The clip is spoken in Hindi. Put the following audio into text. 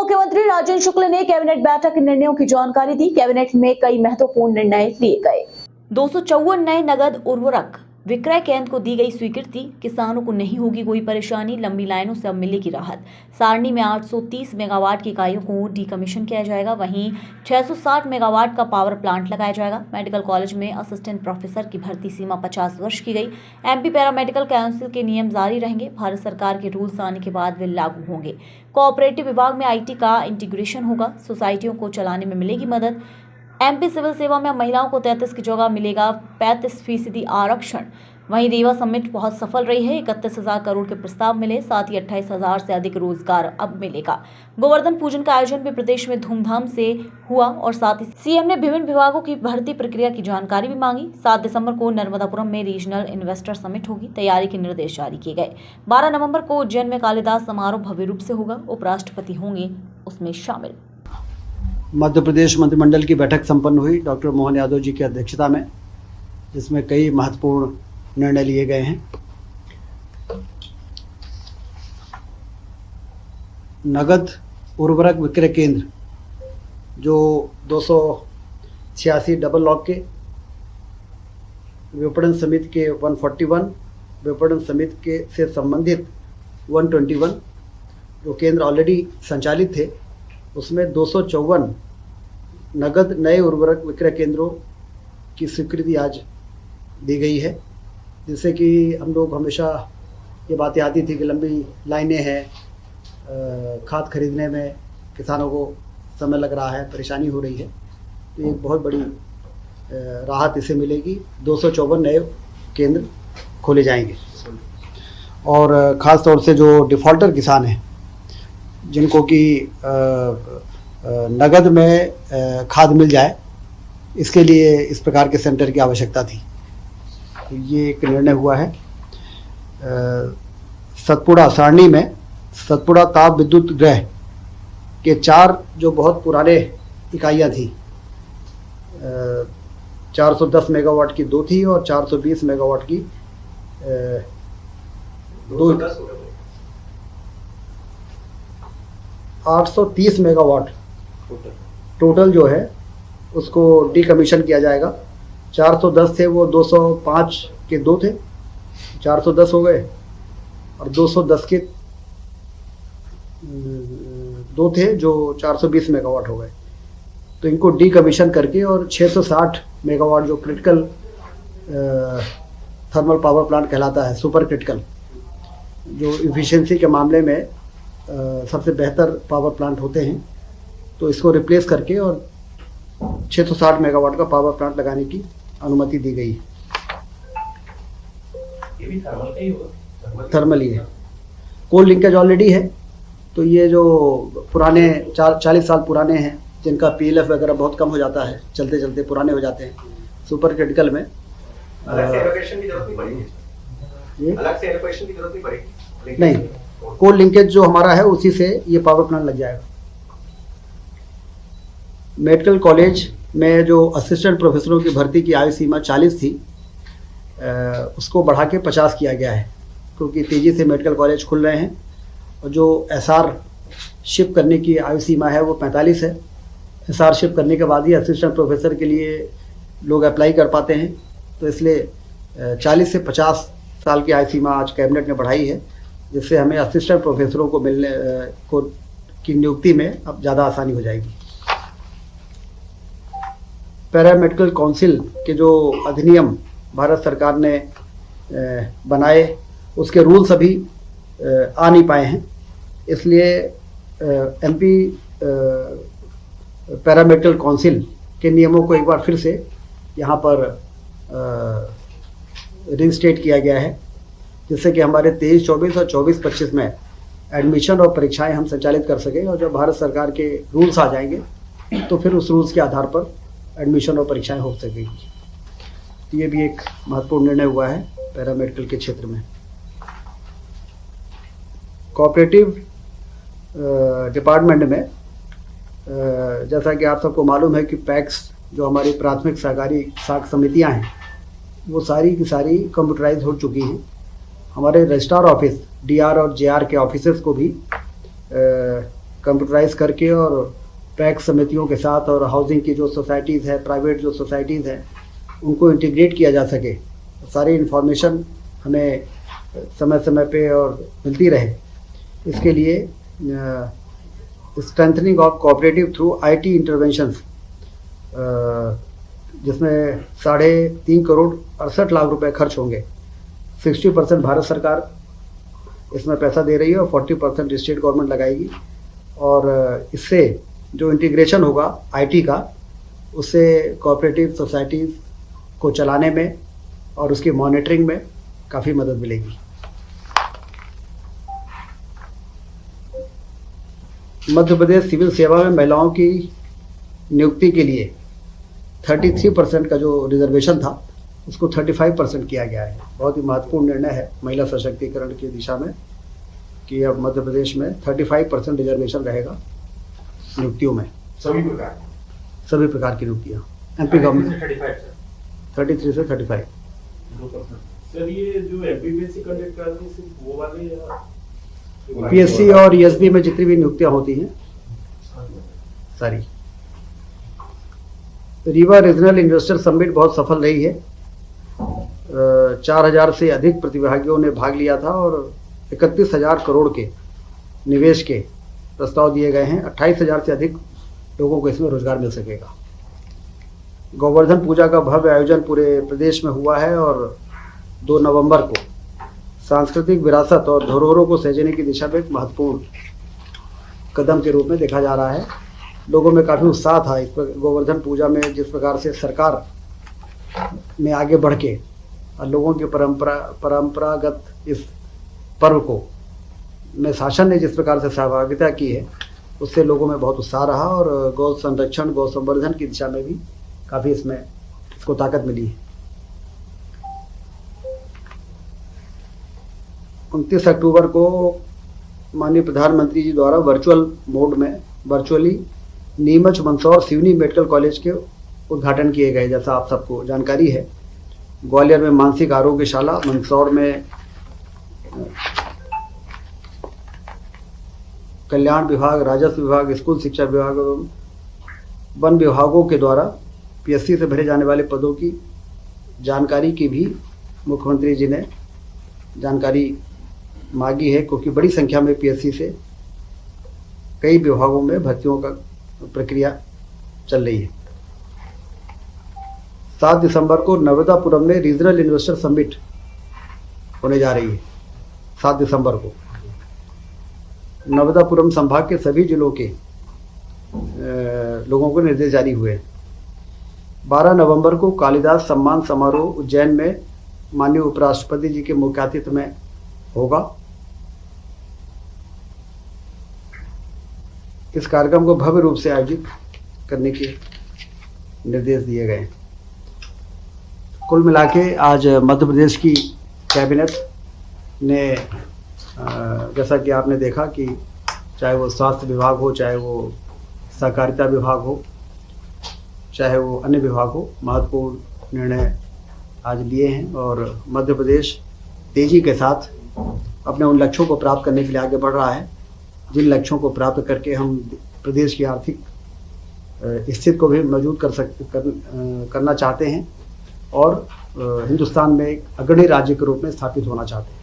मुख्यमंत्री राजेंद्र शुक्ल ने कैबिनेट बैठक के निर्णयों की जानकारी दी। कैबिनेट में कई महत्वपूर्ण निर्णय लिए गए। 254 नए नगद उर्वरक विक्रय केंद्र को दी गई स्वीकृति। किसानों को नहीं होगी कोई परेशानी, लंबी लाइनों से अब मिलेगी राहत। सारणी में 830 मेगावाट की इकाइयों को डीकमीशन किया जाएगा। वहीं 660 मेगावाट का पावर प्लांट लगाया जाएगा। मेडिकल कॉलेज में असिस्टेंट प्रोफेसर की भर्ती सीमा 50 वर्ष की गई। एमपी पैरामेडिकल काउंसिल के नियम जारी रहेंगे। भारत सरकार के रूल्स आने के बाद वे लागू होंगे। कोऑपरेटिव विभाग में आईटी का इंटीग्रेशन होगा। सोसाइटियों को चलाने में मिलेगी मदद। एमपी सिविल सेवा में महिलाओं को 33 की जगह मिलेगा 35% आरक्षण। वहीं रीवा समिट बहुत सफल रही है। 31,000 करोड़ के प्रस्ताव मिले, साथ ही 28,000 से अधिक रोजगार अब मिलेगा। गोवर्धन पूजन का आयोजन भी प्रदेश में धूमधाम से हुआ और साथ ही सीएम ने विभिन्न विभागों की भर्ती प्रक्रिया की जानकारी भी मांगी। 7 दिसंबर को नर्मदापुरम में रीजनल इन्वेस्टर समिट होगी। तैयारी के निर्देश जारी किए गए। 12 नवंबर को उज्जैन में कालिदास समारोह भव्य रूप से होगा। उपराष्ट्रपति होंगे उसमें शामिल। मध्य प्रदेश मंत्रिमंडल की बैठक संपन्न हुई डॉक्टर मोहन यादव जी की अध्यक्षता में, जिसमें कई महत्वपूर्ण निर्णय लिए गए हैं। नगद उर्वरक विक्रय केंद्र जो 286 डबल लॉक के, विपणन समिति के 141, विपणन समिति के से संबंधित 121 जो केंद्र ऑलरेडी संचालित थे, उसमें 254 नगद नए उर्वरक विक्रय केंद्रों की स्वीकृति आज दी गई है। जिससे कि हम लोग हमेशा ये बातें आती थी कि लंबी लाइनें हैं, खाद खरीदने में किसानों को समय लग रहा है, परेशानी हो रही है। तो एक बहुत बड़ी राहत इसे मिलेगी। 254 नए केंद्र खोले जाएंगे और ख़ास तौर से जो डिफ़ॉल्टर किसान हैं, जिनको कि नगद में खाद मिल जाए, इसके लिए इस प्रकार के सेंटर की आवश्यकता थी। तो ये एक निर्णय हुआ है। सतपुड़ा सारणी में सतपुड़ा ताप विद्युत गृह के 4 जो बहुत पुराने इकाइयाँ थी, 410 मेगावाट की 2 थी और 420 मेगावाट की 2, 830 मेगावाट टोटल जो है उसको डीकमीशन किया जाएगा। 410 थे, वो 205 के 2 थे, 410 हो गए, और 210 के 2 थे जो 420 मेगावाट हो गए। तो इनको डीकमीशन करके और 660 मेगावाट जो क्रिटिकल थर्मल पावर प्लांट कहलाता है, सुपर क्रिटिकल, जो इफिशिएंसी के मामले में सबसे बेहतर पावर प्लांट होते हैं, तो इसको रिप्लेस करके और 660 मेगावाट का पावर प्लांट लगाने की अनुमति दी गई है। ये भी थर्मल का ही होगा? थर्मल ही है। कोल लिंकेज ऑलरेडी है। तो ये जो पुराने 40 साल पुराने हैं, जिनका पीएलएफ वगैरह बहुत कम हो जाता है, चलते चलते पुराने हो जाते हैं, सुपर क्रिटिकल में अलग से एलोकेशन की जरूरत नहीं पड़ेगी। अलग से एलोकेशन की जरूरत नहीं पड़ेगी। नहीं, कोल लिंकेज जो हमारा है उसी से ये पावर प्लांट लग जाएगा। मेडिकल कॉलेज में जो असिस्टेंट प्रोफेसरों की भर्ती की आयु सीमा 40 थी, उसको बढ़ा के 50 किया गया है, क्योंकि तेज़ी से मेडिकल कॉलेज खुल रहे हैं। और जो एसआर शिप करने की आयु सीमा है वो 45 है। एसआर शिप करने के बाद ही असिस्टेंट प्रोफेसर के लिए लोग अप्लाई कर पाते हैं। तो इसलिए 40 से 50 साल की आयु सीमा आज कैबिनेट ने बढ़ाई है, जिससे हमें असिस्टेंट प्रोफेसरों को मिलने की नियुक्ति में अब ज़्यादा आसानी हो जाएगी। पैरामेडिकल काउंसिल के जो अधिनियम भारत सरकार ने बनाए, उसके रूल्स अभी आ नहीं पाए हैं, इसलिए एमपी पैरामेडिकल काउंसिल के नियमों को एक बार फिर से यहाँ पर रिस्टेट किया गया है, जिससे कि हमारे 23-24 और 24-25 में एडमिशन और परीक्षाएं हम संचालित कर सकें। और जब भारत सरकार के रूल्स आ जाएंगे तो फिर उस रूल्स के आधार पर एडमिशन और परीक्षाएं हो सकेगी। तो ये भी एक महत्वपूर्ण निर्णय हुआ है पैरामेडिकल के क्षेत्र में। कोऑपरेटिव डिपार्टमेंट में जैसा कि आप सबको मालूम है कि पैक्स जो हमारी प्राथमिक सहकारी साख समितियां हैं, वो सारी की सारी कंप्यूटराइज हो चुकी हैं। हमारे रजिस्ट्रार ऑफिस, डीआर और जेआर के ऑफिसर्स को भी कंप्यूटराइज करके और पैक्स समितियों के साथ और हाउसिंग की जो सोसाइटीज़ है, प्राइवेट जो सोसाइटीज़ हैं, उनको इंटीग्रेट किया जा सके, सारी इन्फॉर्मेशन हमें समय समय पे और मिलती रहे। इसके लिए strengthening of cooperative through IT interventions, जिसमें 3.5 करोड़ 68 लाख रुपए खर्च होंगे। 60% भारत सरकार इसमें पैसा दे रही है और 40% स्टेट गवर्नमेंट लगाएगी। और इससे जो इंटीग्रेशन होगा आईटी का, उससे कोऑपरेटिव सोसाइटीज़ को चलाने में और उसकी मॉनिटरिंग में काफ़ी मदद मिलेगी। मध्य प्रदेश सिविल सेवा में महिलाओं की नियुक्ति के लिए 33% का जो रिजर्वेशन था उसको 35% किया गया है। बहुत ही महत्वपूर्ण निर्णय है महिला सशक्तिकरण की दिशा में कि अब मध्य प्रदेश में 35% रिजर्वेशन रहेगा नियुक्तियों में, सभी प्रकार की नियुक्तियाँ। एमपी गवर्नमेंट 33 से 35। सर ये जो एमपीपीएससी कंडक्ट कर रही है सिर्फ वो वाले या पीएससी और ईएसबी में जितनी भी नियुक्तियाँ होती हैं सारी। रीवा रीजनल इन्वेस्टर समिट बहुत सफल रही है। 4000 से अधिक प्रतिभागियों ने भाग लिया था और 31,000 करोड़ के निवेश के प्रस्ताव दिए गए हैं। 28,000 से अधिक लोगों को इसमें रोजगार मिल सकेगा। गोवर्धन पूजा का भव्य आयोजन पूरे प्रदेश में हुआ है और 2 नवंबर को सांस्कृतिक विरासत और धरोहरों को सहेजने की दिशा में एक महत्वपूर्ण कदम के रूप में देखा जा रहा है। लोगों में काफ़ी उत्साह था इस पर। गोवर्धन पूजा में जिस प्रकार से सरकार में आगे बढ़ के और लोगों की परंपरागत इस पर्व को में शासन ने जिस प्रकार से सहभागिता की है, उससे लोगों में बहुत उत्साह रहा और गौ संरक्षण, गौ संवर्धन की दिशा में भी काफ़ी इसको ताकत मिली है। 29 अक्टूबर को माननीय प्रधानमंत्री जी द्वारा virtually Neemuch, Mandsaur, Seoni medical college के उद्घाटन किए गए। जैसा आप सबको जानकारी है, ग्वालियर में मानसिक आरोग्यशाला, मंदसौर में कल्याण विभाग, राजस्व विभाग, स्कूल शिक्षा विभाग एवं वन विभागों के द्वारा पीएससी से भरे जाने वाले पदों की जानकारी की भी मुख्यमंत्री जी ने जानकारी मांगी है, क्योंकि बड़ी संख्या में पीएससी से कई विभागों में भर्तियों का प्रक्रिया चल रही है। 7 दिसंबर को नर्मदापुरम में रीजनल इन्वेस्टर समिट होने जा रही है। 7 दिसंबर को नर्मदापुरम संभाग के सभी जिलों के लोगों को निर्देश जारी हुए हैं। 12 नवंबर को कालिदास सम्मान समारोह उज्जैन में माननीय उपराष्ट्रपति जी के मुख्य आतिथ्य में होगा। इस कार्यक्रम को भव्य रूप से आयोजित करने के निर्देश दिए गए। कुल मिला के आज मध्य प्रदेश की कैबिनेट ने, जैसा कि आपने देखा कि चाहे वो स्वास्थ्य विभाग हो, चाहे वो सहकारिता विभाग हो, चाहे वो अन्य विभाग हो, महत्वपूर्ण निर्णय आज लिए हैं और मध्य प्रदेश तेजी के साथ अपने उन लक्ष्यों को प्राप्त करने के लिए आगे बढ़ रहा है, जिन लक्ष्यों को प्राप्त करके हम प्रदेश की आर्थिक स्थिति को भी मजबूत करना चाहते हैं और हिंदुस्तान में एक अग्रणी राज्य के रूप में स्थापित होना चाहते हैं।